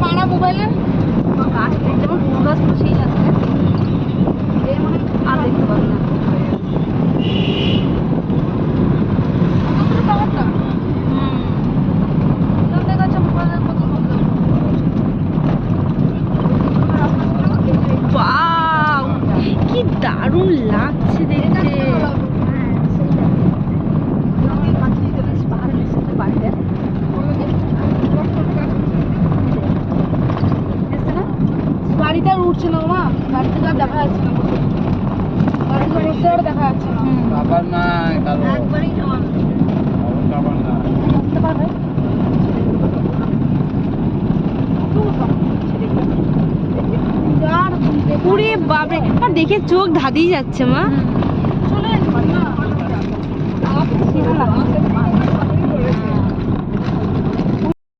মারা মোবাইলে গাছ যেমন ফুল গাছ বসেই যাচ্ছে আর দেখতে পাবি না টাওয়ারটা দেখা যাচ্ছে মোবাইলের কত ওয়াও কি দারুণ লাগছে দেখতে গাড়িতে আর উঠছে না মা গাড়ি থেকে আর দেখা যাচ্ছে না গাড়ি বসে আর দেখা যাচ্ছে না আবার না কালো একবারই সমান আবার না উঠতে পারবে পুরে বাপরে আর দেখে চোখ ধাঁধিয়ে যাচ্ছে মা চলে